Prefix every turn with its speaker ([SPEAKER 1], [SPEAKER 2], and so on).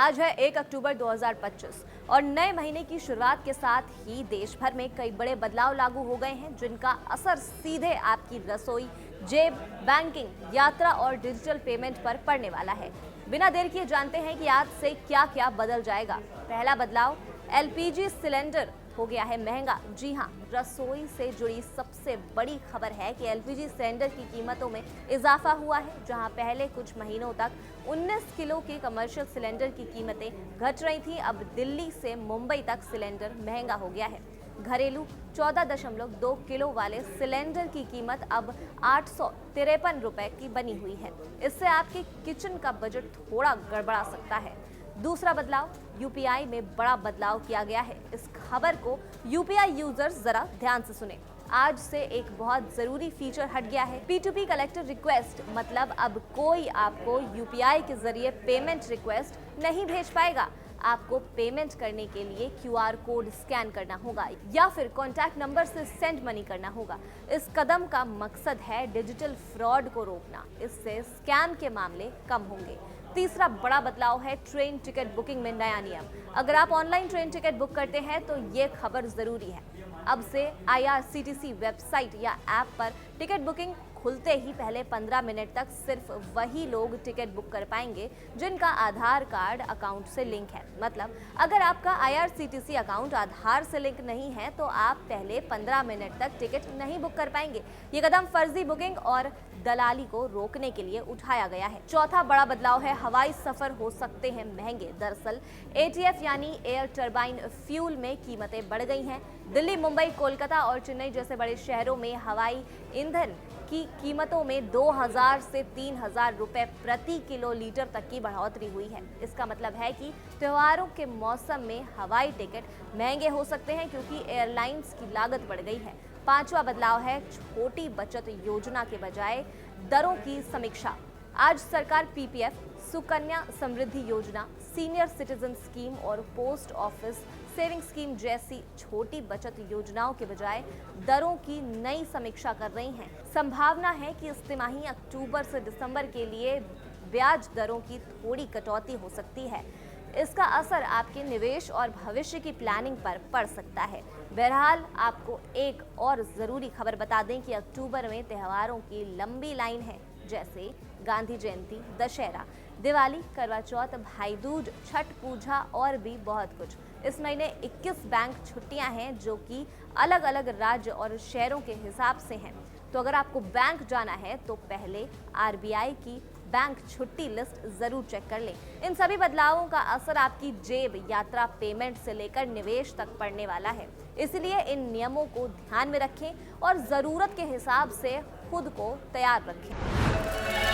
[SPEAKER 1] आज है 1 अक्टूबर 2025 और नए महीने की शुरुआत के साथ ही देश भर में कई बड़े बदलाव लागू हो गए हैं, जिनका असर सीधे आपकी रसोई, जेब, बैंकिंग, यात्रा और डिजिटल पेमेंट पर पड़ने वाला है। बिना देर किए जानते हैं कि आज से क्या क्या बदल जाएगा। पहला बदलाव, एलपीजी सिलेंडर हो गया है महंगा। जी हां, रसोई से जुड़ी सबसे बड़ी खबर है कि एलपीजी सिलेंडर की कीमतों में इजाफा हुआ है। जहां पहले कुछ महीनों तक 19 किलो के कमर्शियल सिलेंडर की कीमतें घट रही थी, अब दिल्ली से मुंबई तक सिलेंडर महंगा हो गया है। घरेलू 14.2 किलो वाले सिलेंडर की कीमत अब 853 रुपए की बनी हुई है। इससे आपके किचन का बजट थोड़ा गड़बड़ा सकता है। दूसरा बदलाव, यूपीआई में बड़ा बदलाव किया गया है। इस खबर को यूपीआई यूजर्स जरा ध्यान से सुने। आज से एक बहुत जरूरी फीचर हट गया है, P2P कलेक्टर रिक्वेस्ट। मतलब अब कोई आपको यूपीआई के जरिए पेमेंट रिक्वेस्ट नहीं भेज पाएगा। आपको पेमेंट करने के लिए क्यूआर कोड स्कैन करना होगा या फिर कॉन्टैक्ट नंबर से सेंड मनी करना होगा। इस कदम का मकसद है डिजिटल फ्रॉड को रोकना। इससे स्कैम के मामले कम होंगे। तीसरा बड़ा बदलाव है ट्रेन टिकट बुकिंग में नया नियम। अगर आप ऑनलाइन ट्रेन टिकट बुक करते हैं तो ये खबर जरूरी है। अब से IRCTC वेबसाइट या ऐप पर टिकट बुकिंग खुलते ही पहले 15 मिनट तक सिर्फ वही लोग टिकट बुक कर पाएंगे जिनका आधार कार्ड अकाउंट से लिंक है। मतलब अगर आपका IRCTC अकाउंट आधार से लिंक नहीं है तो आप पहले 15 मिनट तक टिकट नहीं बुक कर पाएंगे। ये कदम फर्जी बुकिंग और दलाली को रोकने के लिए उठाया गया है। चौथा बड़ा बदलाव है, हवाई सफर हो सकते हैं महंगे। दरअसल ATF यानी एयर टरबाइन फ्यूल में कीमतें बढ़ गई हैं। दिल्ली, मुंबई, कोलकाता और चेन्नई जैसे बड़े शहरों में हवाई ईंधन की कीमतों में 2000 से 3000 रुपए प्रति किलो लीटर तक की बढ़ोतरी हुई है। इसका मतलब है कि त्योहारों के मौसम में हवाई टिकट महंगे हो सकते हैं क्योंकि एयरलाइंस की लागत बढ़ गई है। पांचवा बदलाव है छोटी बचत योजना के बजाय दरों की समीक्षा। आज सरकार PPF, सुकन्या समृद्धि योजना, सीनियर सिटीजन स्कीम और पोस्ट ऑफिस सेविंग स्कीम जैसी छोटी बचत योजनाओं के बजाय दरों की नई समीक्षा कर रही हैं। संभावना है कि इस तिमाही अक्टूबर से दिसंबर के लिए ब्याज दरों की थोड़ी कटौती हो सकती है। इसका असर आपके निवेश और भविष्य की प्लानिंग पर पड़ सकता है। बहरहाल आपको एक और जरूरी खबर बता दें कि अक्टूबर में त्योहारों की लंबी लाइन है, जैसे गांधी जयंती, दशहरा, दिवाली, करवा चौथ, भाई दूज, छठ पूजा और भी बहुत कुछ। इस महीने 21 बैंक छुट्टियां हैं जो कि अलग अलग राज्य और शहरों के हिसाब से हैं। तो अगर आपको बैंक जाना है तो पहले RBI की बैंक छुट्टी लिस्ट जरूर चेक कर लें। इन सभी बदलावों का असर आपकी जेब, यात्रा, पेमेंट से लेकर निवेश तक पड़ने वाला है। इसलिए इन नियमों को ध्यान में रखें और जरूरत के हिसाब से खुद को तैयार रखें।